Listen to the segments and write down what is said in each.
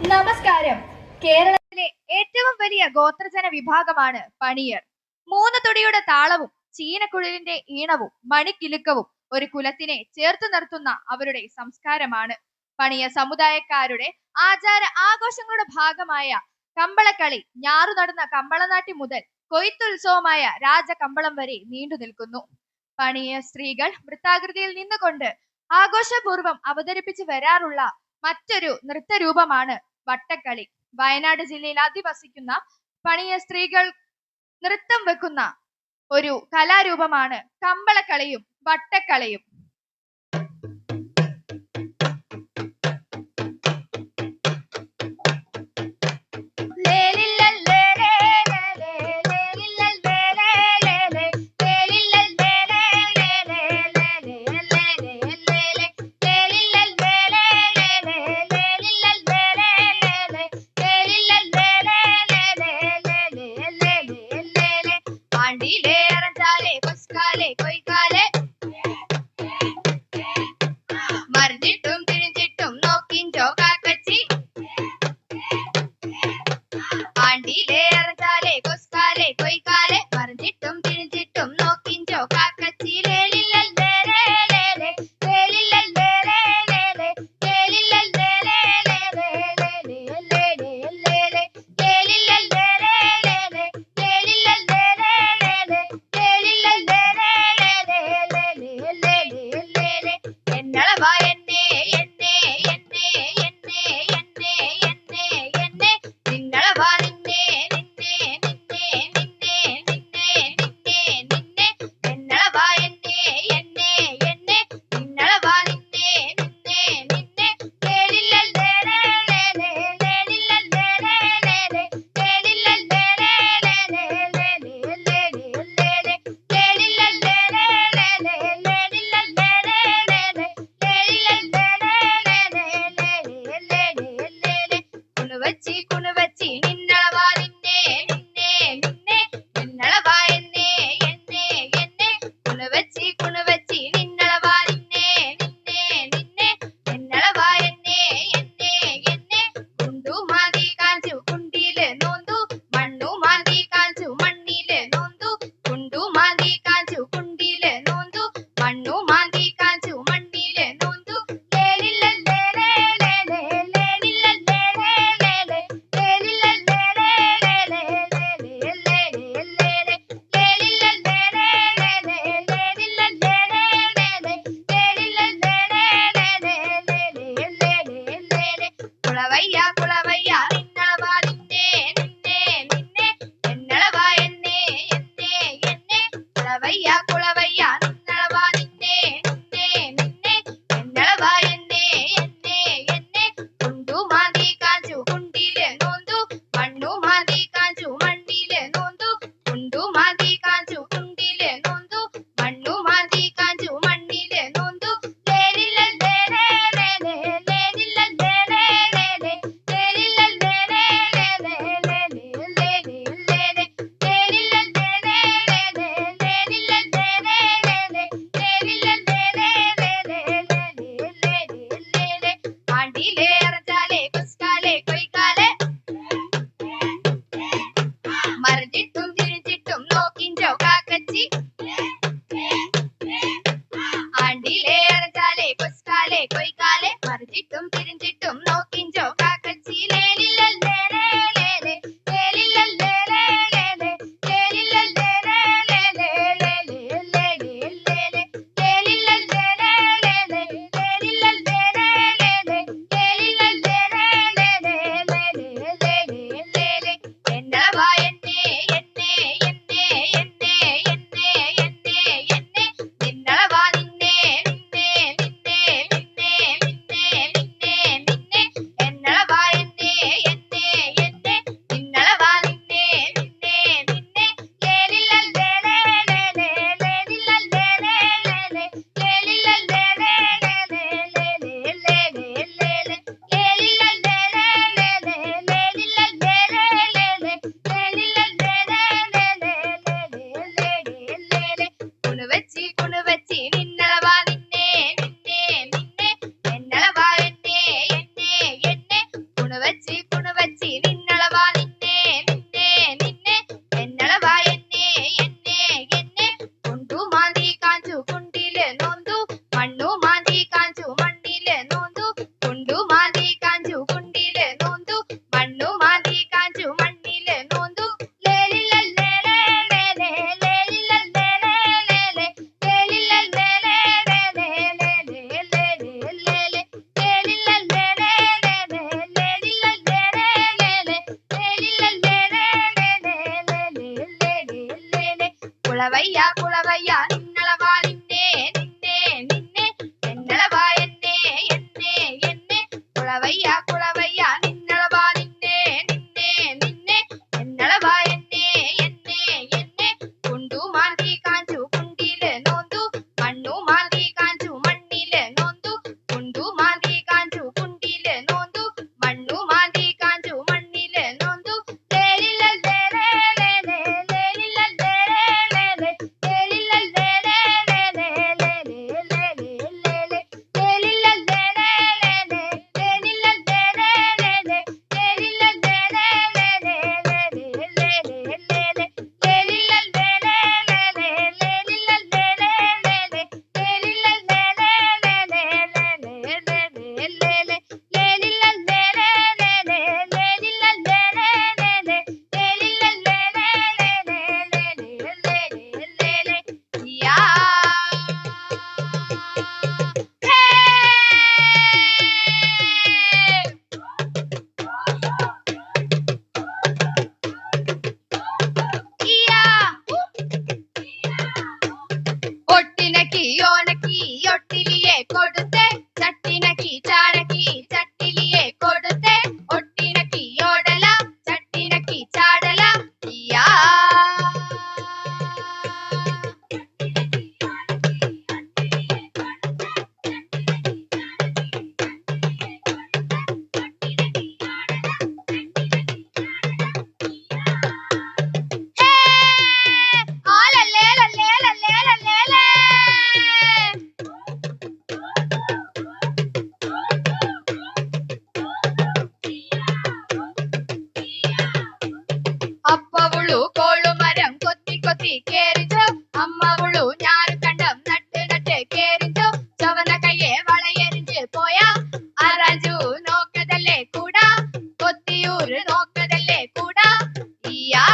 നമസ്കാരം. കേരളത്തിലെ ഏറ്റവും വലിയ ഗോത്രജന വിഭാഗമാണ് പണിയർ. 3 തുടിയുടെ താളവും ചീനക്കുഴലിന്റെ ഈണവും മണിക്കിലുക്കവും ഒരു കുലത്തിനെ ചേർത്തു നിർത്തുന്ന അവരുടെ സംസ്കാരമാണ്. പണിയ സമുദായക്കാരുടെ ആചാര ആഘോഷങ്ങളുടെ ഭാഗമായ കമ്പളക്കളി ഞാറു നടന്ന കമ്പളനാട്ടി മുതൽ കൊയ്ത്തുത്സവമായ രാജകമ്പളം വരെ നീണ്ടു നിൽക്കുന്നു. പണിയ സ്ത്രീകൾ വൃത്താകൃതിയിൽ നിന്നുകൊണ്ട് ആഘോഷപൂർവം അവതരിപ്പിച്ചു വരാറുള്ള മറ്റൊരു നൃത്തരൂപമാണ് വട്ടക്കളി. വയനാട് ജില്ലയിൽ അധിവസിക്കുന്ന പണിയ സ്ത്രീകൾ നൃത്തം വെക്കുന്ന ഒരു കലാരൂപമാണ് കമ്പളക്കളിയും വട്ടക്കളിയും. മറിഞ്ഞിട്ടും തിരിഞ്ഞിട്ടും നോക്കിഞ്ചോ കാക്കച്ചി ആണ്ടിയിലെ അറഞ്ചാലെ കൊസ്കാലെ കൊയ്ക്കാലെ മറിഞ്ഞിട്ടും തിരിഞ്ഞിട്ടും നോക്കിഞ്ചോ കാക്കച്ചി കുണുവച്ചി നിന്നളവാ നിന്നെ നിന്നെ നിന്നെ എന്നളവാ എന്നെ എന്നെ എന്നെ കുണ്ടു മാന്തി കാഞ്ചു കുണ്ടില് നോന്തു മണ്ണു മാന്തി കാഞ്ചു മണ്ണില് നോന്തു കുണ്ടു മാന്തി കാഞ്ചു കുണ്ടില് നോന്തു മണ്ണു മാന്തി കാഞ്ചു മണ്ണില് നോന്തു കുളവയ്യ നിന്നളവാ നിന്നെ നിന്നെ നിന്നെ എന്നളവാ എന്നെ എന്നെ എന്നെ കുളവയ്യ നിന്നളവാ നിന്നെ നിന്നെ നിന്നെ എന്നളവാ എന്നെ എന്നെ എന്നെ കുണ്ടു മാന്തി കാഞ്ചു കുണ്ടില് നോന്തു മണ്ണു മാന്തി കാഞ്ചു മണ്ണില് നോന്തു കുണ്ടു മാന്തി കാഞ്ചു കുണ്ടില് നോന്തു മണ്ണു മാന്തി കാഞ്ചു മണ്ണില് നോന്തു ഒട്ടിനക്കി ഓണക്കി ഒട്ടിലിയെ കൊടുത്തെ ചട്ടിനക്കി ചാടക്കി ചട്ടിലിയെ കൊടുത്തെ ഒട്ടിനക്കി ഓടല ചട്ടിനക്കി ചാടല യാ അപ്പവളു കോളുമരം കൊത്തി കൊത്തി കേറിച്ചോ അമ്മവളു ഞാറ് കണ്ടം നട്ട് നട്ട് കേറിച്ചോ ചവന കയ്യെ വളയെറിഞ്ഞ് പോയ അറാഞ്ചു നോക്കതല്ലേ കൂടാ കൊത്തിയൂര് നോക്കതല്ലേ കൂടാ ഇയാ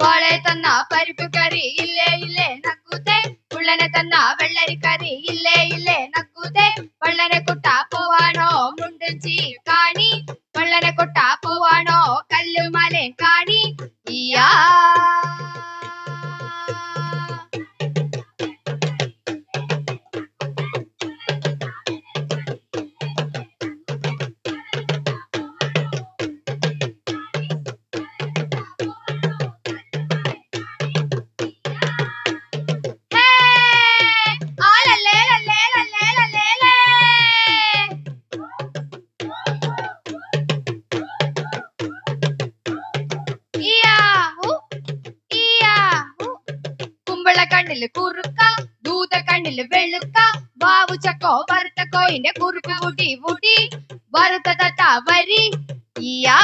കോളെ തന്ന പരിപ്പ് കറി ഇല്ലേ ഇല്ലേ നക്കൂത്തെ പുള്ളനെ തന്ന വെള്ളരിക്കറി ഇല്ലേ ഇല്ലേ നക്കൂത്തെ വള്ളനെ കൊട്ട പോവാണോ മുണ്ടുഞ്ചി കാണി വള്ളനെ കൊട്ട പോവാണോ കല്ലുമലെ കാണി ഇയാ കണ്ണില് കുറുക്ക ദൂത കണ്ണില് വെളുക്ക വാവു ചക്കോ വറുത്ത കോയിന്റെ കുറുക്ക് കൂട്ടി കൂട്ടി വറുത്ത തത്ത വരി ഇയാ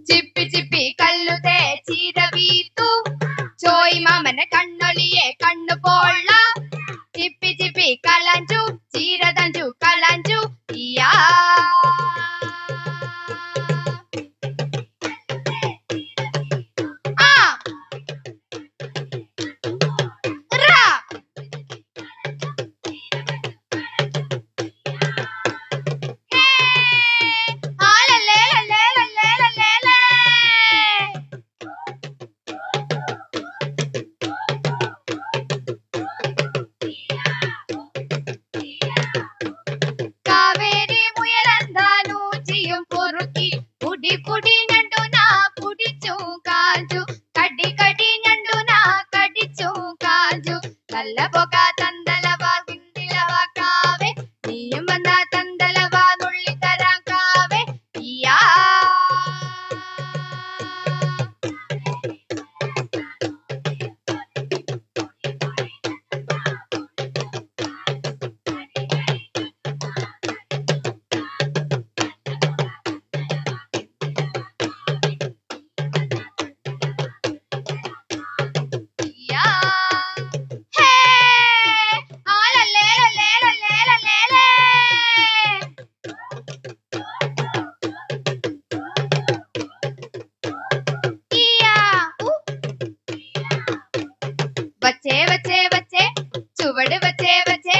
ചിപ്പി ചിപ്പി കല്ലുതേ ചീരവീത്തു పుడి నండు నా పుడిచు కాజు కడి కడి నండు నా కడిచు కాజు కల్లబొక ತಂದಲವ ಗಿಂದಿಲವ ಕಾವೆ ನೀಯಂ ಬಂದ ತಂದಲವ ನುಳ್ಳಿ ತರ ಕಾವೆ ಯಾ వచ్చే వచ్చే వచ్చే ചുവട് വച്ചേ വച്ചേ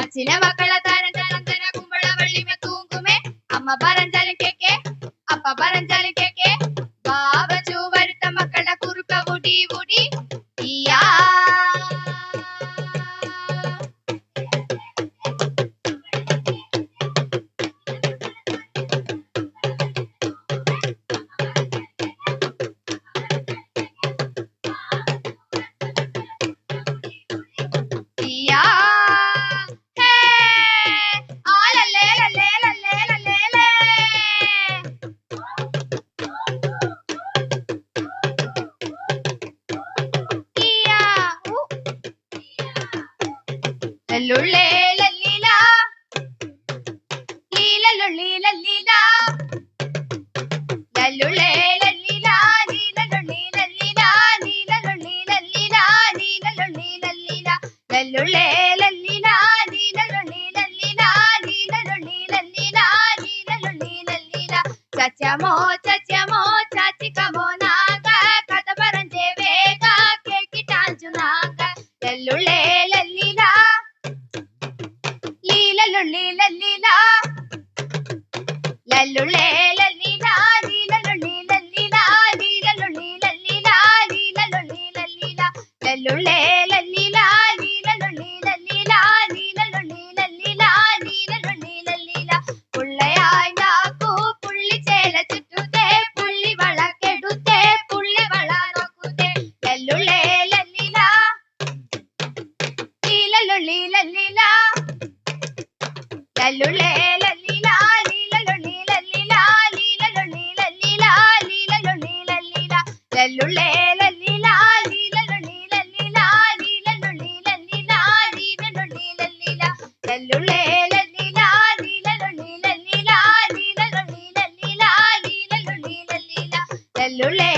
അച്ഛനെ മക്കളെ തരഞ്ചാലും തന കുമ്പള വള്ളിമേ തൂങ്ങുമേ അമ്മ പറഞ്ഞാലും കേക്കേ അപ്പ പറഞ്ഞാലും കേക്കേ ബാബ ചുവടുത്ത മക്കളുടെ കുറുക്ക മുടി മുടി ഇയാ ലല്ലുള്ളേ ലല്ലീല ലീലലുള്ളി ലല്ലീല ലല്ലുള്ളേ ലല്ലീല ലീലലുള്ളി ലല്ലീല ലീലലുള്ളി ലല്ലീല ലീലലുള്ളി ലല്ലീല ലല്ലുള്ളേ ലല്ലീല ലീലലുള്ളി ലല്ലീല ലീലലുള്ളി ലല്ലീല ലീലലുള്ളി ലല്ലീല ചച്ചമോ ചച്ചമോ ചാച്ചിക്കമോ നാഗ കഥ പറഞ്ഞേ വേഗ കേക്കിട്ടാഞ്ചു നാഗ ലല്ലുള്ളേ ലല്ലീല ലീലലുള്ളി ലല്ലീല ലല്ലുള്ളേ ലല്ലീല ലീലലുള്ളി ലല്ലീല ലീലലുള്ളി ലല്ലീല ലീലലുള്ളി ലല്ലീല ലല്ലുള്ളേ ലല്ലീല ലീലലുള്ളി ലല്ലീല ലീലലുള്ളി ലല്ലീല ലീലലുള്ളി ലല്ലീല പുള്ളയായി നാക്കു പുള്ളിച്ചേല ചുറ്റുതേ പുള്ളി വള കെടുത്തേ പുള്ളി വള നോക്കുതേ ലല്ലുള്ളേ ലല്ലീല ലീലലുള്ളി ലല്ലീല ലല്ലുള്ളേ ലല്ലീല ലീലലുള്ളി ലല്ലീല ലീലലുള്ളി ലല്ലീല ലീലലുള്ളി ലല്ലീല ലല്ലുള്ളേ ലല്ലീല ലീലലുള്ളി ലല്ലീല ലീലലുള്ളി ലല്ലീല ലീലലുള്ളി ലല്ലീല ലല്ലുള്ളേ ലല്ലീല ലീലലുള്ളി ലല്ലീല ലീലലുള്ളി ലല്ലീല ലീലലുള്ളി ലല്ലീല ലല്ലുള്ളേ